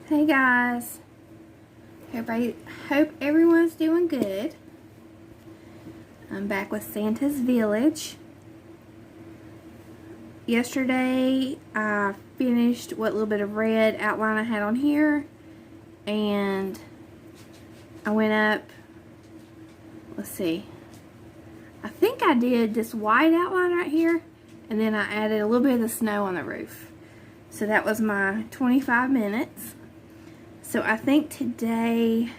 Hey guys, hope everyone's doing good. I'm back with Santa's Village. Yesterday I finished what little bit of red outline I had on here, and I went up, let's see, I think I did this white outline right here, and then I added a little bit of the snow on the roof. So that was my 25 minutes. So I think today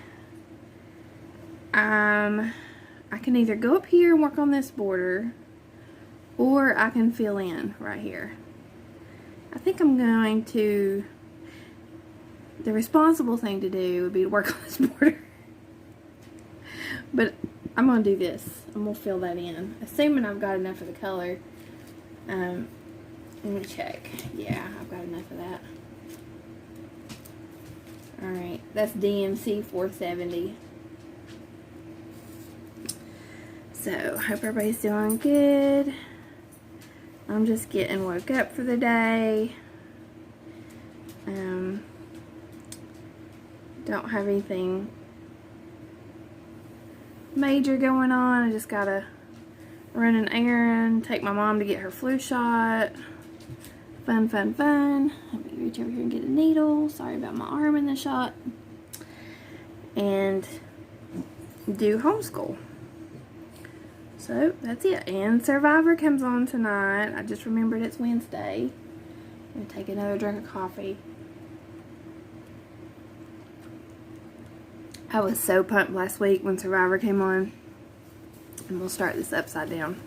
I can either go up here and work on this border, or I can fill in right here. I think I'm going to, the responsible thing to do would be to work on this border. But I'm going to do this. I'm going to fill that in, assuming I've got enough of the color. Let me check. Yeah, I've got enough of that. Alright, that's DMC 470. So, hope everybody's doing good. I'm just getting woke up for the day. Don't have anything major going on. I just gotta run an errand, take my mom to get her flu shot. Fun. Let me reach over here and get a needle. Sorry about my arm in the shot. And do homeschool. So that's it. And Survivor comes on tonight. I just remembered it's Wednesday. I'm gonna take another drink of coffee. I was so pumped last week when Survivor came on. And we'll start this upside down.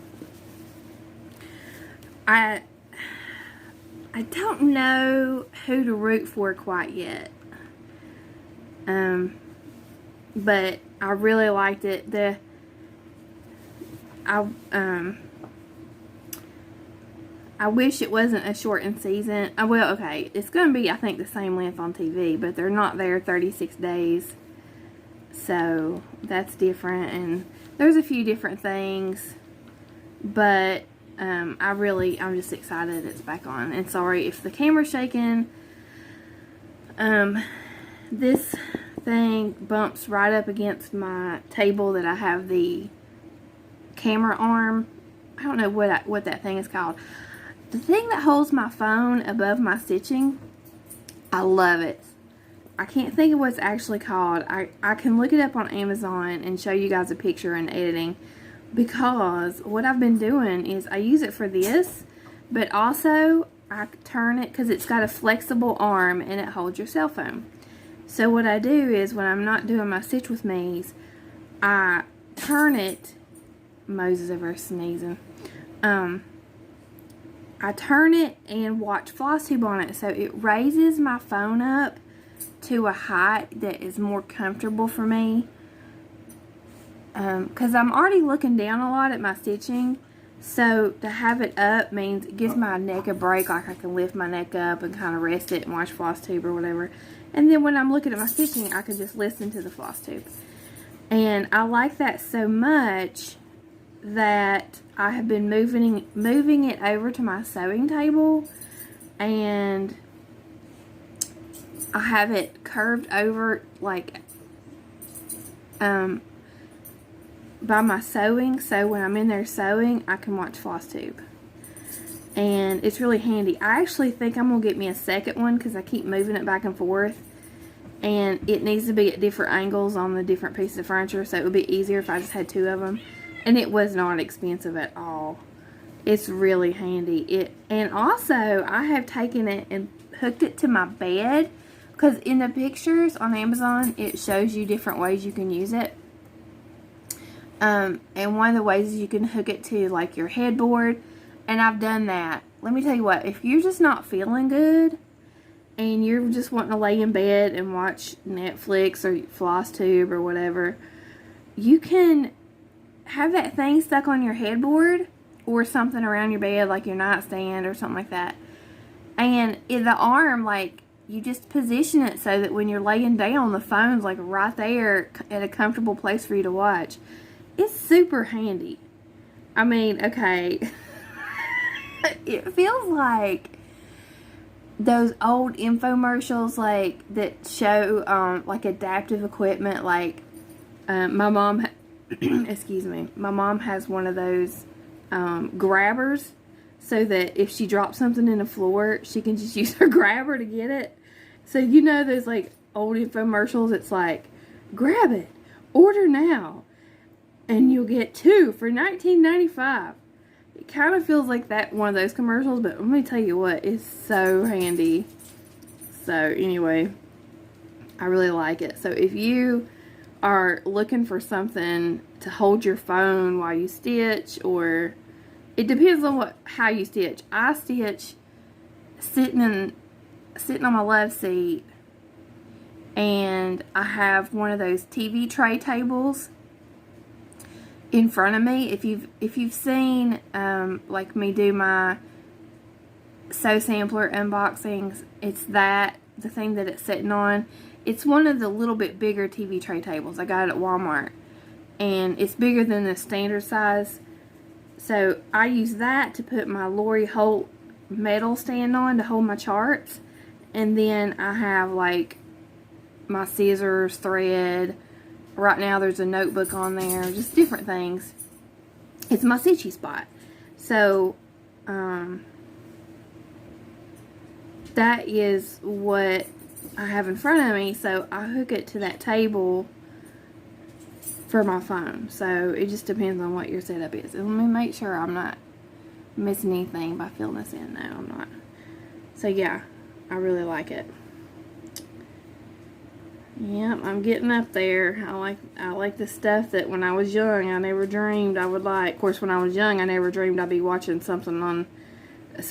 I don't know who to root for quite yet. But I really liked it. I wish it wasn't a shortened season. Well, okay, it's going to be, I think, the same length on TV, but they're not there 36 days. So that's different, and there's a few different things, but I'm just excited it's back on. And sorry if the camera's shaking. This thing bumps right up against my table that I have the camera arm. I don't know what that thing is called. The thing that holds my phone above my stitching, I love it. I can't think of what it's actually called. I can look it up on Amazon and show you guys a picture in editing, because what I've been doing is I use it for this, but also I turn it, because it's got a flexible arm and it holds your cell phone. So what I do is when I'm not doing my stitch with me's, I turn it, Moses over sneezing, I turn it and watch floss tube on it, so it raises my phone up to a height that is more comfortable for me. Because I'm already looking down a lot at my stitching, so to have it up means it gives my neck a break. Like I can lift my neck up and kind of rest it and watch floss tube or whatever. And then when I'm looking at my stitching, I can just listen to the floss tube. And I like that so much that I have been moving it over to my sewing table, and I have it curved over like by my sewing, so when I'm in there sewing, I can watch floss tube. And it's really handy. I actually think I'm going to get me a second one, because I keep moving it back and forth. And it needs to be at different angles on the different pieces of furniture, so it would be easier if I just had two of them. And it was not expensive at all. It's really handy. And also, I have taken it and hooked it to my bed, because in the pictures on Amazon, it shows you different ways you can use it. And one of the ways is you can hook it to like your headboard, and I've done that. Let me tell you what, if you're just not feeling good and you're just wanting to lay in bed and watch Netflix or floss tube or whatever, you can have that thing stuck on your headboard or something around your bed, like your nightstand or something like that. And in the arm, like, you just position it so that when you're laying down, the phone's like right there at a comfortable place for you to watch. It's super handy. I mean, okay, it feels like those old infomercials like that show like adaptive equipment. Like my mom, excuse me, my mom has one of those grabbers, so that if she drops something in the floor, she can just use her grabber to get it. So you know those like old infomercials. It's like, grab it, order now, and you'll get 2 for $19.95. It kind of feels like that one of those commercials, but let me tell you what, it's so handy. So anyway, I really like it. So if you are looking for something to hold your phone while you stitch, or it depends on how you stitch. I stitch sitting on my love seat, and I have one of those TV tray tables in front of me. If you've seen like me do my sew sampler unboxings, it's the thing that it's sitting on. It's one of the little bit bigger TV tray tables. I got it at Walmart, and it's bigger than the standard size. So I use that to put my Lori Holt metal stand on to hold my charts, and then I have like my scissors, thread. Right now there's a notebook on there, just different things. It's my stitchy spot. So that is what I have in front of me. So I hook it to that table for my phone. So it just depends on what your setup is. And let me make sure I'm not missing anything by filling this in. No, I'm not. So yeah, I really like it. Yep, I'm getting up there. I like the stuff that when I was young I never dreamed I would like. Of course, when I was young I never dreamed I'd be watching something on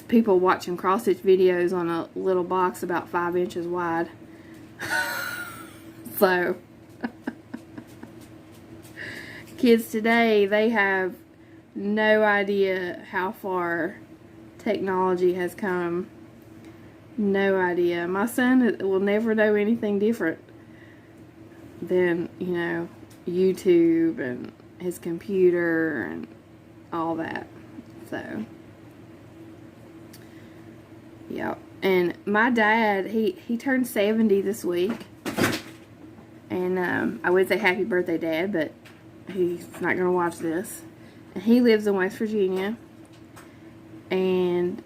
people watching cross stitch videos on a little box about 5 inches wide. So kids today, they have no idea how far technology has come. No idea. My son will never know anything different than, you know, YouTube and his computer and all that. So yeah. And my dad, he turned 70 this week, and I would say happy birthday, Dad, but he's not gonna watch this. And he lives in West Virginia, and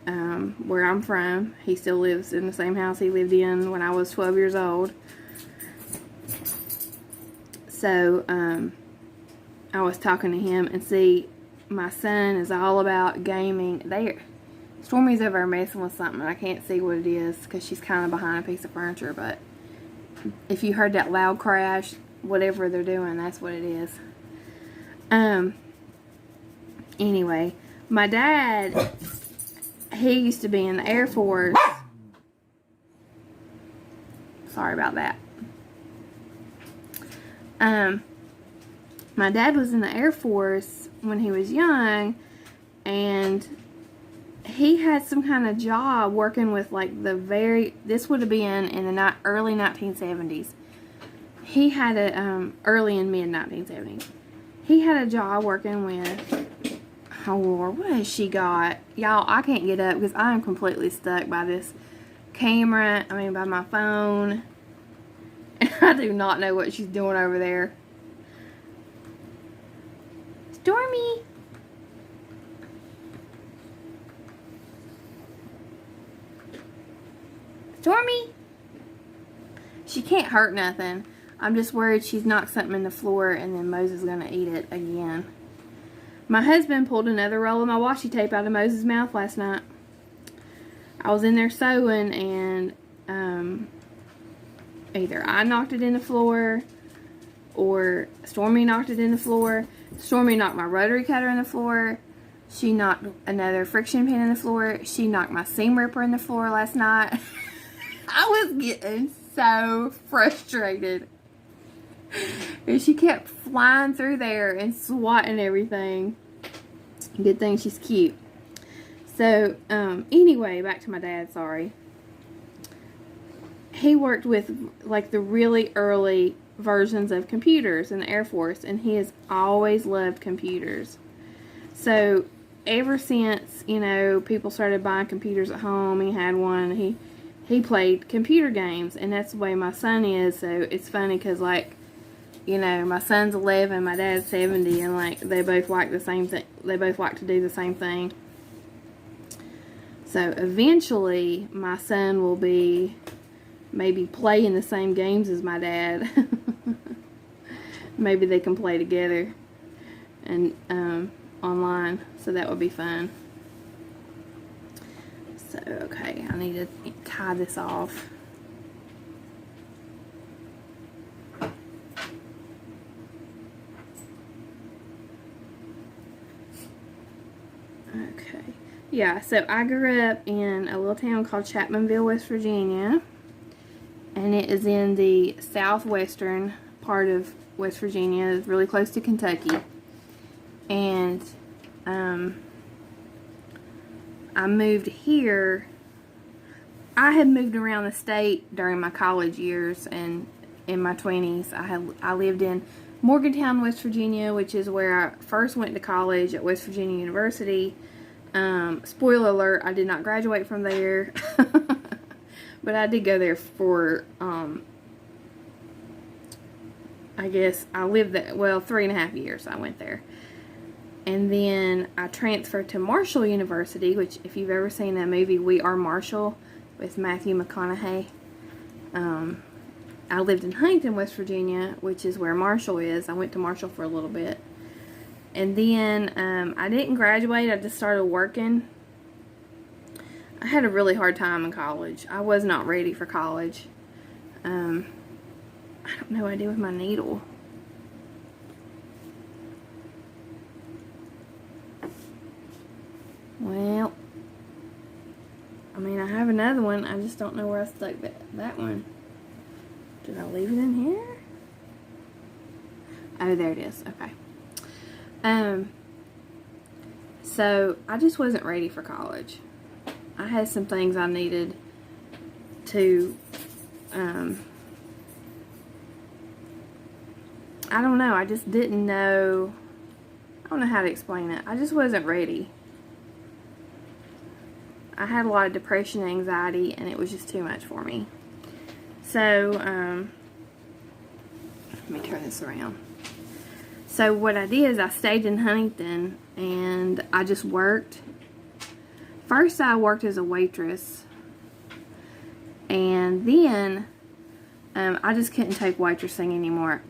where I'm from, he still lives in the same house he lived in when I was 12 years old. So I was talking to him, and see, my son is all about gaming. Stormy's over there messing with something. I can't see what it is because she's kind of behind a piece of furniture, but if you heard that loud crash, whatever they're doing, that's what it is. Anyway, my dad, he used to be in the Air Force. Sorry about that. My dad was in the Air Force when he was young, and he had some kind of job working with like this would have been in the early 1970s. He had a, early and mid 1970s. He had a job working with, oh Lord, what has she got? Y'all, I can't get up because I am completely stuck by this camera, by my phone. I do not know what she's doing over there. Stormy! Stormy! She can't hurt nothing. I'm just worried she's knocked something in the floor and then Moses is going to eat it again. My husband pulled another roll of my washi tape out of Moses' mouth last night. I was in there sewing, and either I knocked it in the floor or Stormy knocked it in the floor. Stormy knocked my rotary cutter in the floor. She knocked another friction pin in the floor. She knocked my seam ripper in the floor last night. I was getting so frustrated. And she kept flying through there and swatting everything. Good thing she's cute. So, anyway, back to my dad, sorry. He worked with, like, the really early versions of computers in the Air Force, and he has always loved computers. So, ever since, you know, people started buying computers at home, he had one, he played computer games, and that's the way my son is. So it's funny because, like, you know, my son's 11, my dad's 70, and like they both like the same thing. They both like to do the same thing. So eventually, my son will be maybe playing the same games as my dad. Maybe they can play together and online, so that would be fun. So, okay, I need to tie this off. Okay, yeah, so I grew up in a little town called Chapmanville, West Virginia, and it is in the southwestern part of West Virginia. It's really close to Kentucky. And I moved here. I had moved around the state during my college years, and in my 20s I lived in Morgantown, West Virginia, which is where I first went to college at West Virginia University. Spoiler alert, I did not graduate from there. But I did go there for I guess I lived there, well, 3.5 years I went there. And then I transferred to Marshall University, which, if you've ever seen that movie, We Are Marshall, with Matthew McConaughey. I lived in Huntington, West Virginia, which is where Marshall is. I went to Marshall for a little bit. And then I didn't graduate. I just started working. I had a really hard time in college. I was not ready for college. I don't know what I did with my needle. Well, I mean, I have another one. I just don't know where I stuck that one. Did I leave it in here? Oh, there it is. Okay. So I just wasn't ready for college. I had some things I needed to, I don't know. I just didn't know. I don't know how to explain it. I just wasn't ready. I had a lot of depression and anxiety, and it was just too much for me. So, let me turn this around. So what I did is I stayed in Huntington, and I just worked. First I worked as a waitress, and then I just couldn't take waitressing anymore.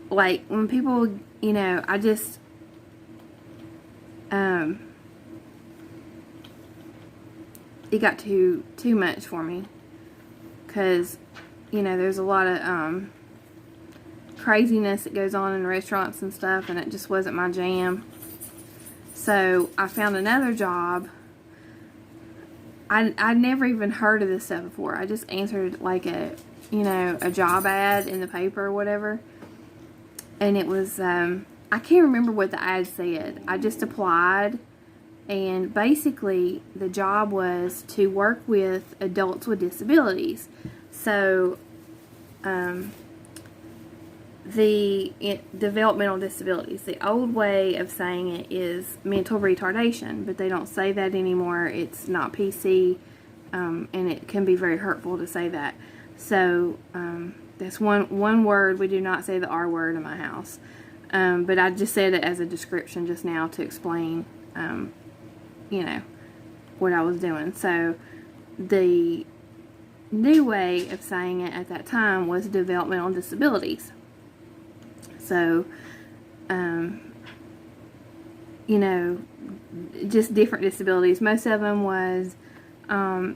Like, when people, you know, I just, it got too much for me, because, you know, there's a lot of craziness that goes on in restaurants and stuff, and it just wasn't my jam. So I found another job. I'd never even heard of this stuff before. I just answered like a job ad in the paper or whatever, and it was I can't remember what the ad said. I just applied. And basically, the job was to work with adults with disabilities. So, developmental disabilities. The old way of saying it is mental retardation, but they don't say that anymore. It's not PC, and it can be very hurtful to say that. So, that's one word. We do not say the R word in my house. But I just said it as a description just now to explain, you know, what I was doing. So the new way of saying it at that time was developmental disabilities. So, you know, just different disabilities. Most of them was, you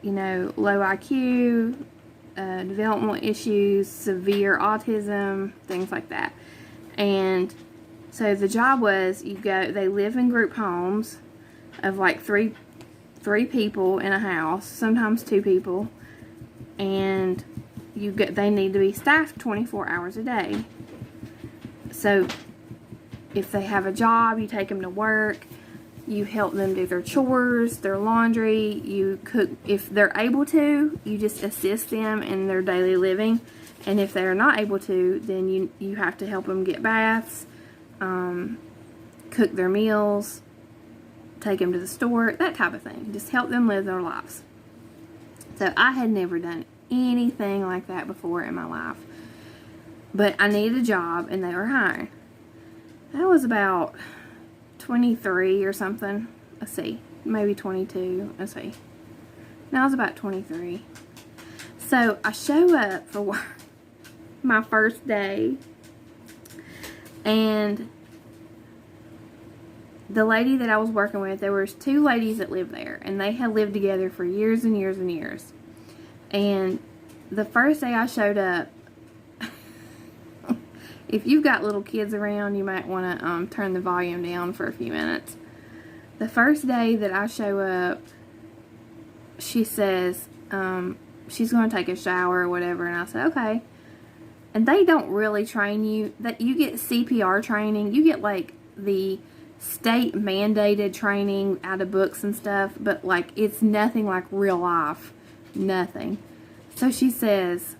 know, low IQ, developmental issues, severe autism, things like that. And so the job was, they live in group homes of like three people in a house, sometimes 2 people, and they need to be staffed 24 hours a day. So if they have a job, you take them to work, you help them do their chores, their laundry, you cook. If they're able to, you just assist them in their daily living, and if they're not able to, then you have to help them get baths, cook their meals, take them to the store, that type of thing. Just help them live their lives. So I had never done anything like that before in my life. But I needed a job, and they were hiring. I was about 23 or something. Let's see. Maybe 22. Let's see. No, I was about 23. So I show up for work my first day, and the lady that I was working with, there was 2 ladies that lived there, and they had lived together for years and years and years. And the first day I showed up, if you've got little kids around, you might want to turn the volume down for a few minutes. The first day that I show up, she says she's going to take a shower or whatever, and I said, okay. And they don't really train you. That you get CPR training. You get like the state mandated training out of books and stuff, but like it's nothing like real life. Nothing. So she says,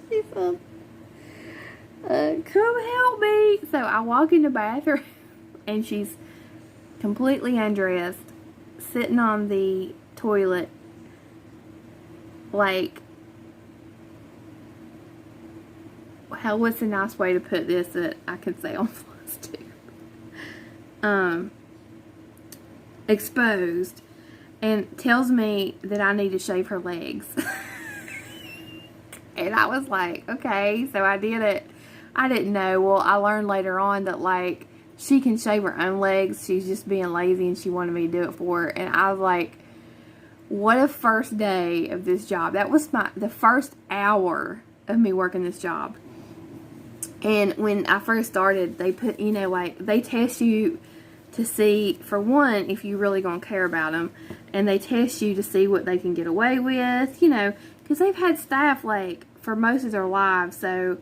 she said, come help me. So I walk in the bathroom, and she's completely undressed, sitting on the toilet, like, what's a nice way to put this that I can say on Flosstube? Exposed, and tells me that I need to shave her legs. And I was like, okay, so I did it. I didn't know. Well, I learned later on that, like, she can shave her own legs. She's just being lazy, and she wanted me to do it for her. And I was like, what a first day of this job. That was the first hour of me working this job. And when I first started, they put, like, they test you to see, for one, if you really gonna care about them. And they test you to see what they can get away with, because they've had staff, like, for most of their lives. So,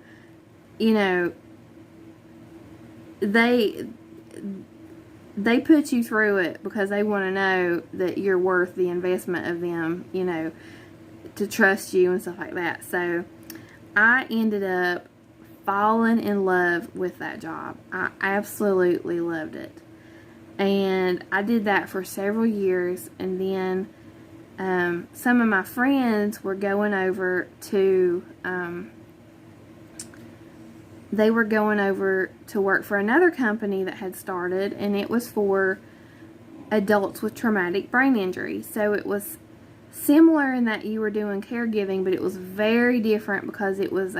they put you through it because they want to know that you're worth the investment of them, to trust you and stuff like that. So I ended up falling in love with that job. I absolutely loved it. And I did that for several years. And then some of my friends were going over to work for another company that had started, and it was for adults with traumatic brain injury. So it was similar in that you were doing caregiving, but it was very different because it was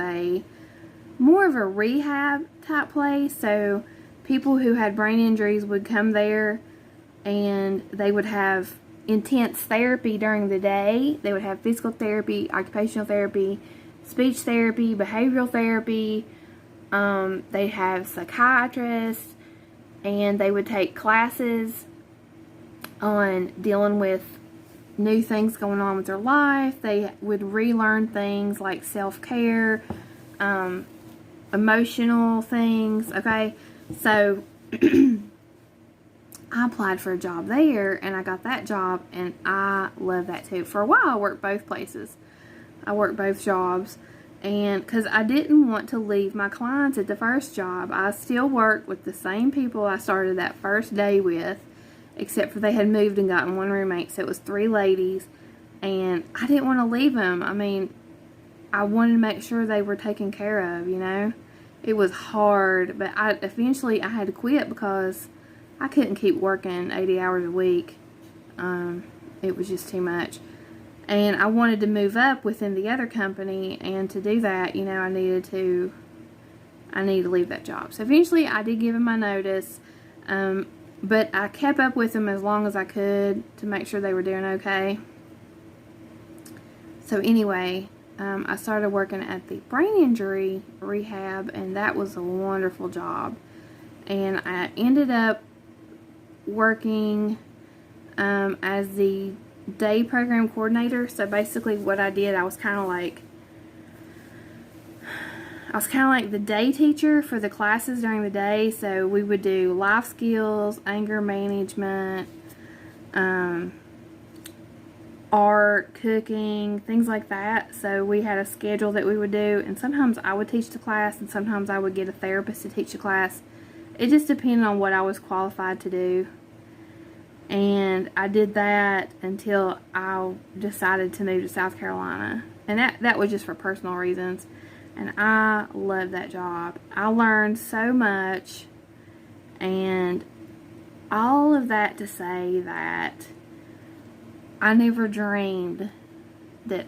more of a rehab type place. So people who had brain injuries would come there, and they would have intense therapy during the day. They would have physical therapy, occupational therapy, speech therapy, behavioral therapy. They have psychiatrists, and they would take classes on dealing with new things going on with their life. They would relearn things like self-care, emotional things. Okay, so I applied for a job there, and I got that job, and I love that too. For a while, I worked both places. I worked both jobs. And because I didn't want to leave my clients at the first job, I still worked with the same people I started that first day with, except for they had moved and gotten one roommate, so it was 3 ladies, and I didn't want to leave them. I mean, I wanted to make sure they were taken care of, It was hard, but eventually I had to quit because I couldn't keep working 80 hours a week. It was just too much. And I wanted to move up within the other company, and to do that, I needed to leave that job. So eventually I did give them my notice, but I kept up with them as long as I could to make sure they were doing okay. So anyway, I started working at the brain injury rehab, and that was a wonderful job. And I ended up working as the day program coordinator. So basically what I did, I was kind of like the day teacher for the classes during the day. So we would do life skills, anger management, art, cooking, things like that. So we had a schedule that we would do, and sometimes I would teach the class, and sometimes I would get a therapist to teach the class. It just depended on what I was qualified to do. And I did that until I decided to move to South Carolina. And that was just for personal reasons. And I love that job. I learned so much. And all of that to say that I never dreamed that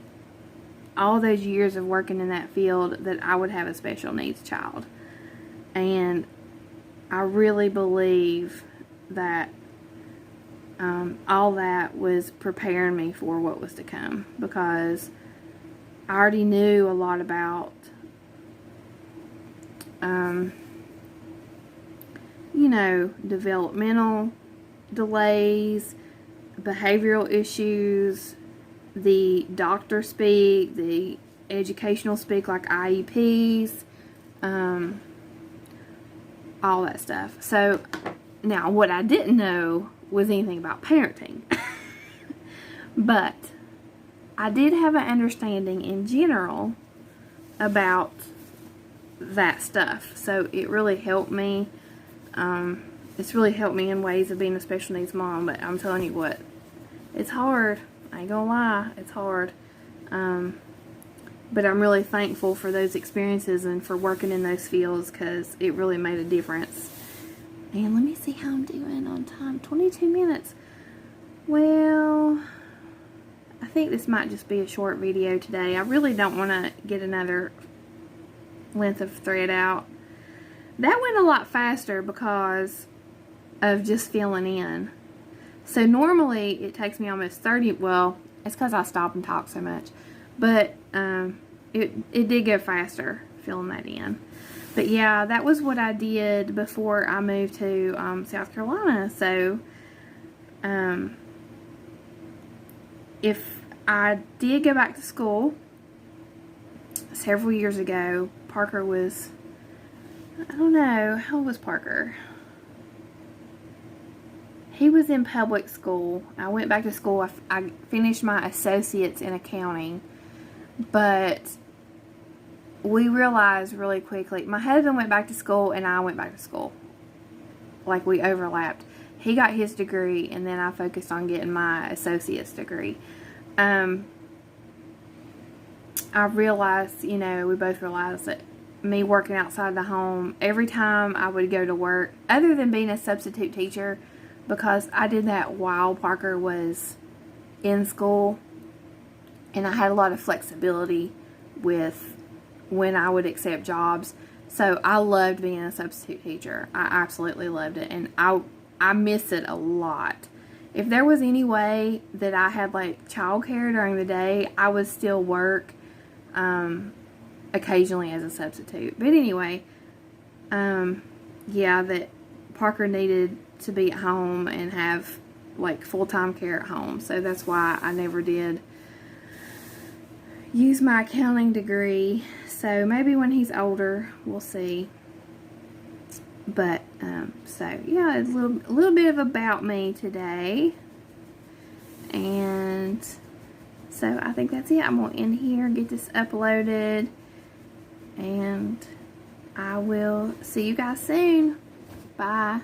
all those years of working in that field that I would have a special needs child. And I really believe that all that was preparing me for what was to come, because I already knew a lot about developmental delays, behavioral issues, the doctor speak, the educational speak like IEPs, all that stuff. So now what I didn't know was anything about parenting. But I did have an understanding in general about that stuff. So it really helped me. It's really helped me in ways of being a special needs mom. But I'm telling you what, it's hard. I ain't gonna lie, it's hard. But I'm really thankful for those experiences and for working in those fields, because it really made a difference. And let me see how I'm doing on time. 22 minutes. Well, I think this might just be a short video today. I really don't want to get another length of thread out. That went a lot faster because of just filling in. So normally it takes me almost 30, well, it's because I stop and talk so much. But it did go faster filling that in. But yeah, that was what I did before I moved to South Carolina. So if I did go back to school several years ago, Parker was, I don't know, how old was Parker? He was in public school. I went back to school. I finished my associates in accounting. But we realized really quickly, my husband went back to school and I went back to school. Like, we overlapped. He got his degree and then I focused on getting my associate's degree. I realized, we both realized that me working outside the home, every time I would go to work, other than being a substitute teacher, because I did that while Parker was in school, and I had a lot of flexibility with when I would accept jobs. So I loved being a substitute teacher. I absolutely loved it, and I miss it a lot. If there was any way that I had like childcare during the day, I would still work occasionally as a substitute. But anyway, yeah, that Parker needed to be at home and have like full-time care at home. So that's why I never did use my accounting degree. So maybe when he's older, we'll see. But so yeah, it's a little bit of about me today. And so I think that's it. I'm going to end here, get this uploaded, and I will see you guys soon. Bye.